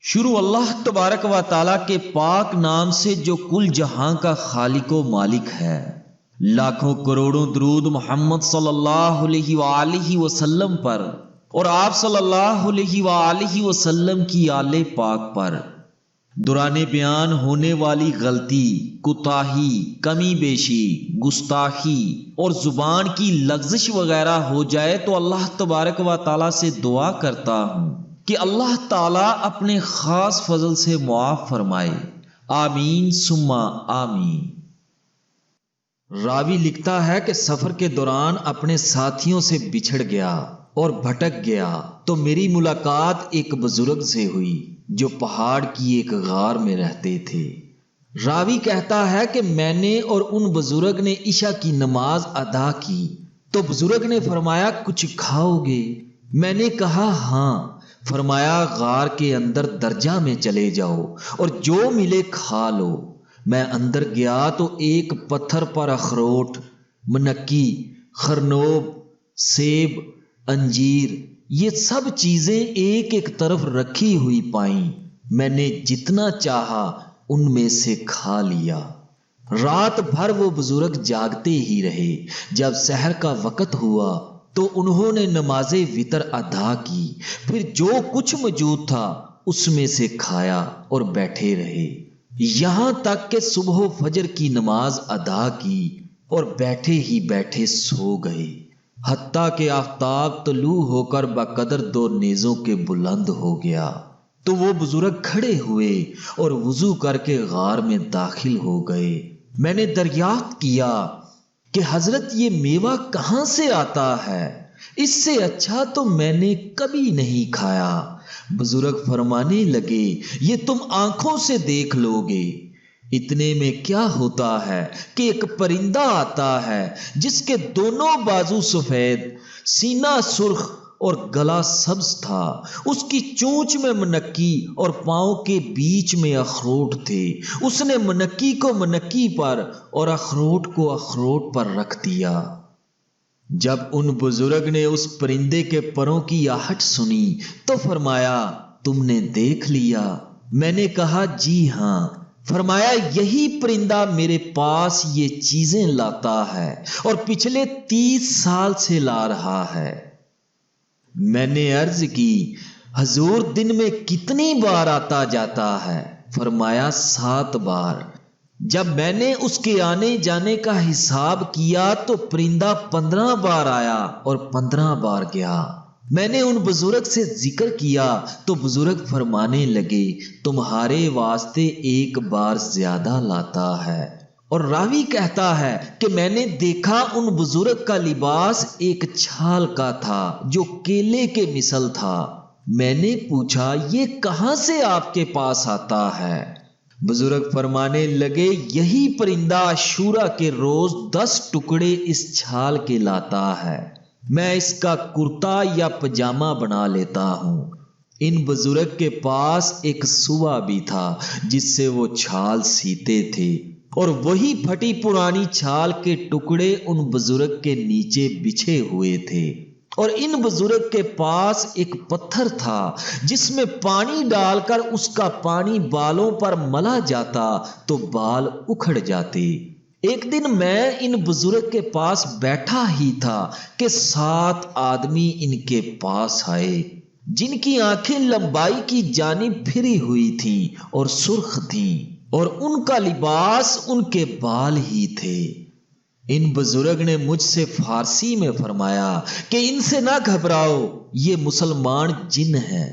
شروع اللہ تبارک و تعالیٰ کے پاک نام سے جو کل جہاں کا خالق و مالک ہے۔ لاکھوں کروڑوں درود محمد صلی اللہ علیہ وآلہ وسلم پر اور آپ صلی اللہ علیہ وآلہ وسلم کی آل پاک پر۔ دوران بیان ہونے والی غلطی، کوتاہی، کمی بیشی، گستاخی اور زبان کی لغزش وغیرہ ہو جائے تو اللہ تبارک و تعالیٰ سے دعا کرتا ہوں کہ اللہ تعالیٰ اپنے خاص فضل سے معاف فرمائے، آمین ثم آمین۔ راوی لکھتا ہے کہ سفر کے دوران اپنے ساتھیوں سے بچھڑ گیا اور بھٹک گیا تو میری ملاقات ایک بزرگ سے ہوئی جو پہاڑ کی ایک غار میں رہتے تھے۔ راوی کہتا ہے کہ میں نے اور ان بزرگ نے عشاء کی نماز ادا کی تو بزرگ نے فرمایا کچھ کھاؤ گے؟ میں نے کہا ہاں۔ فرمایا غار کے اندر درجہ میں چلے جاؤ اور جو ملے کھا لو۔ میں اندر گیا تو ایک پتھر پر اخروٹ، منکی، خرنوب، سیب، انجیر یہ سب چیزیں ایک ایک طرف رکھی ہوئی پائیں۔ میں نے جتنا چاہا ان میں سے کھا لیا۔ رات بھر وہ بزرگ جاگتے ہی رہے۔ جب سحر کا وقت ہوا تو انہوں نے نماز وتر ادا کی، پھر جو کچھ موجود تھا اس میں سے کھایا اور بیٹھے رہے، یہاں تک کہ صبح و فجر کی نماز ادا کی اور بیٹھے ہی بیٹھے سو گئے، حتیٰ کہ آفتاب طلوع ہو کر بقدر 2 نیزوں کے بلند ہو گیا تو وہ بزرگ کھڑے ہوئے اور وضو کر کے غار میں داخل ہو گئے۔ میں نے دریافت کیا کہ حضرت یہ میوہ کہاں سے آتا ہے؟ اس سے اچھا تو میں نے کبھی نہیں کھایا۔ بزرگ فرمانے لگے یہ تم آنکھوں سے دیکھ لو گے۔ اتنے میں کیا ہوتا ہے کہ ایک پرندہ آتا ہے جس کے دونوں بازو سفید، سینہ سرخ اور گلا سبز تھا، اس کی چونچ میں منکی اور پاؤں کے بیچ میں اخروٹ تھے۔ اس نے منکی کو منکی پر اور اخروٹ کو اخروٹ پر رکھ دیا۔ جب ان بزرگ نے اس پرندے کے پروں کی آہٹ سنی تو فرمایا تم نے دیکھ لیا؟ میں نے کہا جی ہاں۔ فرمایا یہی پرندہ میرے پاس یہ چیزیں لاتا ہے اور پچھلے 30 سال سے لا رہا ہے۔ میں نے عرض کی حضور دن میں کتنی بار آتا جاتا ہے؟ فرمایا 7 بار۔ جب میں نے اس کے آنے جانے کا حساب کیا تو پرندہ 15 بار آیا اور 15 بار گیا۔ میں نے ان بزرگ سے ذکر کیا تو بزرگ فرمانے لگے تمہارے واسطے 1 بار زیادہ لاتا ہے۔ اور راوی کہتا ہے کہ میں نے دیکھا ان بزرگ کا لباس ایک چھال کا تھا جو کیلے کے مثل تھا۔ میں نے پوچھا یہ کہاں سے آپ کے پاس آتا ہے؟ بزرگ فرمانے لگے یہی پرندہ عاشورہ کے روز 10 ٹکڑے اس چھال کے لاتا ہے، میں اس کا کرتا یا پجامہ بنا لیتا ہوں۔ ان بزرگ کے پاس ایک سوا بھی تھا جس سے وہ چھال سیتے تھے اور وہی پھٹی پرانی چھال کے ٹکڑے ان بزرگ کے نیچے بچھے ہوئے تھے۔ اور ان بزرگ کے پاس ایک پتھر تھا جس میں پانی ڈال کر اس کا پانی بالوں پر ملا جاتا تو بال اکھڑ جاتے۔ ایک دن میں ان بزرگ کے پاس بیٹھا ہی تھا کہ 7 آدمی ان کے پاس آئے جن کی آنکھیں لمبائی کی جانب پھری ہوئی تھیں اور سرخ تھیں اور ان کا لباس ان کے بال ہی تھے۔ ان بزرگ نے مجھ سے فارسی میں فرمایا کہ ان سے نہ گھبراؤ، یہ مسلمان جن ہیں۔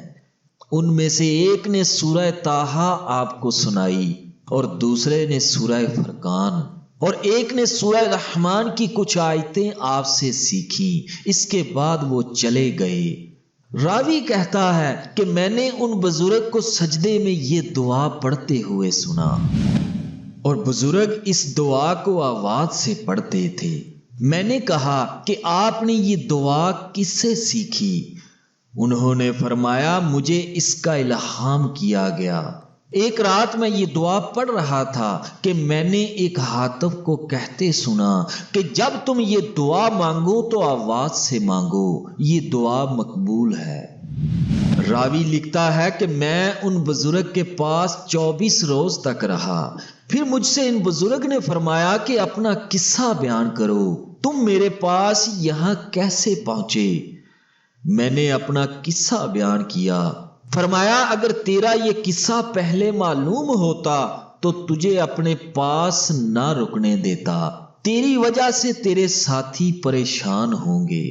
ان میں سے ایک نے سورہ طٰہٰ آپ کو سنائی اور دوسرے نے سورہ فرقان اور ایک نے سورہ رحمان کی کچھ آیتیں آپ سے سیکھی۔ اس کے بعد وہ چلے گئے۔ راوی کہتا ہے کہ میں نے ان بزرگ کو سجدے میں یہ دعا پڑھتے ہوئے سنا، اور بزرگ اس دعا کو آواز سے پڑھتے تھے۔ میں نے کہا کہ آپ نے یہ دعا کس سے سیکھی؟ انہوں نے فرمایا مجھے اس کا الہام کیا گیا۔ ایک رات میں یہ دعا پڑھ رہا تھا کہ میں نے ایک ہاتف کو کہتے سنا کہ جب تم یہ دعا مانگو تو آواز سے مانگو، یہ دعا مقبول ہے۔ راوی لکھتا ہے کہ میں ان بزرگ کے پاس 24 روز تک رہا۔ پھر مجھ سے ان بزرگ نے فرمایا کہ اپنا قصہ بیان کرو، تم میرے پاس یہاں کیسے پہنچے؟ میں نے اپنا قصہ بیان کیا۔ فرمایا اگر تیرا یہ قصہ پہلے معلوم ہوتا تو تجھے اپنے پاس نہ رکنے دیتا، تیری وجہ سے تیرے ساتھی پریشان ہوں گے،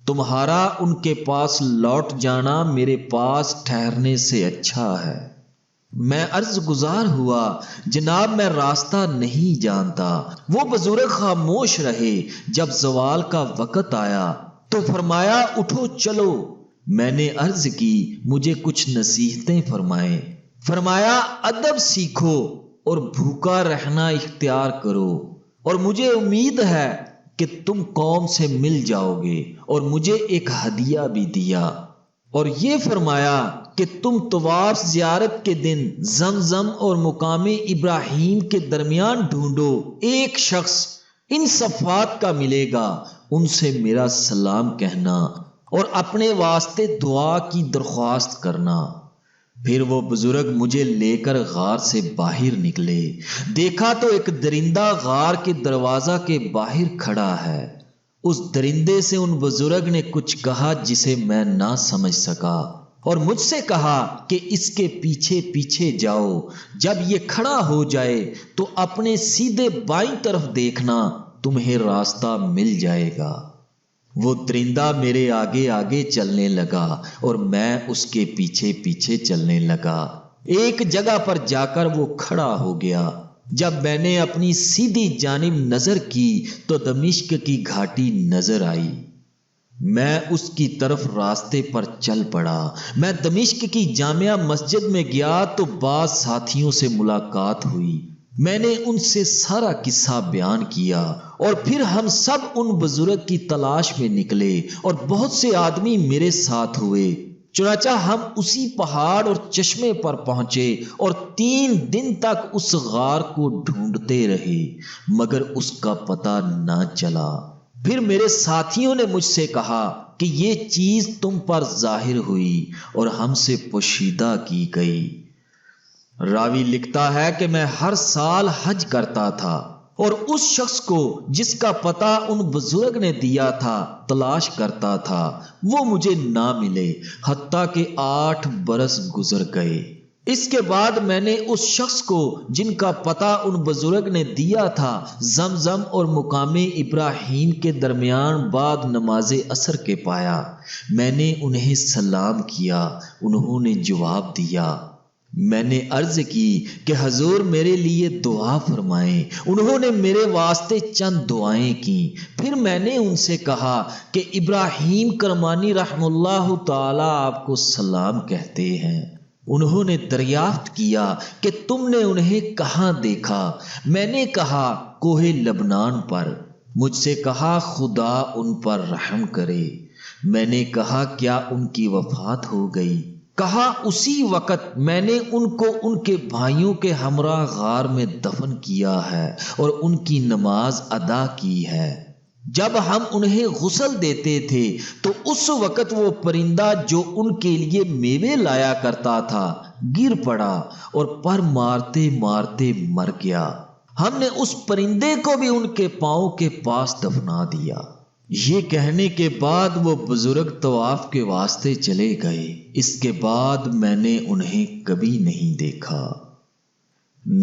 تمہارا ان کے پاس لوٹ جانا میرے پاس ٹھہرنے سے اچھا ہے۔ میں عرض گزار ہوا جناب میں راستہ نہیں جانتا۔ وہ بزرگ خاموش رہے۔ جب زوال کا وقت آیا تو فرمایا اٹھو چلو۔ میں نے عرض کی مجھے کچھ نصیحتیں فرمائیں۔ فرمایا ادب سیکھو اور بھوکا رہنا اختیار کرو، اور مجھے امید ہے کہ تم قوم سے مل جاؤ گے، اور مجھے ایک ہدیہ بھی دیا، اور یہ فرمایا کہ تم طواف زیارت کے دن زمزم اور مقام ابراہیم کے درمیان ڈھونڈو، ایک شخص ان صفات کا ملے گا، ان سے میرا سلام کہنا اور اپنے واسطے دعا کی درخواست کرنا۔ پھر وہ بزرگ مجھے لے کر غار سے باہر نکلے۔ دیکھا تو ایک درندہ غار کے دروازہ کے باہر کھڑا ہے۔ اس درندے سے ان بزرگ نے کچھ کہا جسے میں نہ سمجھ سکا، اور مجھ سے کہا کہ اس کے پیچھے پیچھے جاؤ، جب یہ کھڑا ہو جائے تو اپنے سیدھے بائیں طرف دیکھنا، تمہیں راستہ مل جائے گا۔ وہ درندہ میرے آگے آگے چلنے لگا اور میں اس کے پیچھے پیچھے چلنے لگا۔ ایک جگہ پر جا کر وہ کھڑا ہو گیا۔ جب میں نے اپنی سیدھی جانب نظر کی تو دمشق کی گھاٹی نظر آئی۔ میں اس کی طرف راستے پر چل پڑا۔ میں دمشق کی جامع مسجد میں گیا تو بعض ساتھیوں سے ملاقات ہوئی۔ میں نے ان سے سارا قصہ بیان کیا، اور پھر ہم سب ان بزرگ کی تلاش میں نکلے، اور بہت سے آدمی میرے ساتھ ہوئے۔ چنانچہ ہم اسی پہاڑ اور چشمے پر پہنچے اور 3 دن تک اس غار کو ڈھونڈتے رہے، مگر اس کا پتہ نہ چلا۔ پھر میرے ساتھیوں نے مجھ سے کہا کہ یہ چیز تم پر ظاہر ہوئی اور ہم سے پوشیدہ کی گئی۔ راوی لکھتا ہے کہ میں ہر سال حج کرتا تھا اور اس شخص کو جس کا پتہ ان بزرگ نے دیا تھا تلاش کرتا تھا، وہ مجھے نہ ملے، حتیٰ کہ 8 برس گزر گئے۔ اس کے بعد میں نے اس شخص کو جن کا پتہ ان بزرگ نے دیا تھا زمزم اور مقام ابراہیم کے درمیان بعد نماز عصر کے پایا۔ میں نے انہیں سلام کیا، انہوں نے جواب دیا۔ میں نے عرض کی کہ حضور میرے لیے دعا فرمائیں۔ انہوں نے میرے واسطے چند دعائیں کی۔ پھر میں نے ان سے کہا کہ ابراہیم کرمانی رحم اللہ تعالی آپ کو سلام کہتے ہیں۔ انہوں نے دریافت کیا کہ تم نے انہیں کہاں دیکھا؟ میں نے کہا کوہ لبنان پر۔ مجھ سے کہا خدا ان پر رحم کرے۔ میں نے کہا کیا ان کی وفات ہو گئی؟ کہا اسی وقت میں نے ان کو ان کے بھائیوں کے ہمراہ غار میں دفن کیا ہے اور ان کی نماز ادا کی ہے۔ جب ہم انہیں غسل دیتے تھے تو اس وقت وہ پرندہ جو ان کے لیے میوے لایا کرتا تھا گر پڑا اور پر مارتے مارتے مر گیا۔ ہم نے اس پرندے کو بھی ان کے پاؤں کے پاس دفنا دیا۔ یہ کہنے کے بعد وہ بزرگ طواف کے واسطے چلے گئے۔ اس کے بعد میں نے انہیں کبھی نہیں دیکھا۔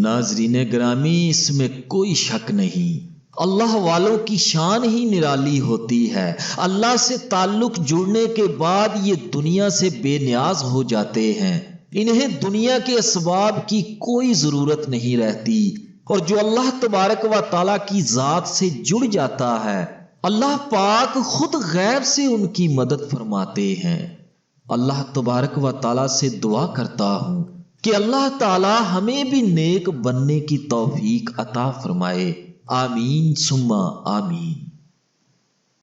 ناظرین گرامی، اس میں کوئی شک نہیں، اللہ والوں کی شان ہی نرالی ہوتی ہے۔ اللہ سے تعلق جڑنے کے بعد یہ دنیا سے بے نیاز ہو جاتے ہیں، انہیں دنیا کے اسباب کی کوئی ضرورت نہیں رہتی، اور جو اللہ تبارک و تعالیٰ کی ذات سے جڑ جاتا ہے اللہ پاک خود غیب سے ان کی مدد فرماتے ہیں۔ اللہ تبارک و تعالیٰ سے دعا کرتا ہوں کہ اللہ تعالی ہمیں بھی نیک بننے کی توفیق عطا فرمائے۔ آمین ثم آمین۔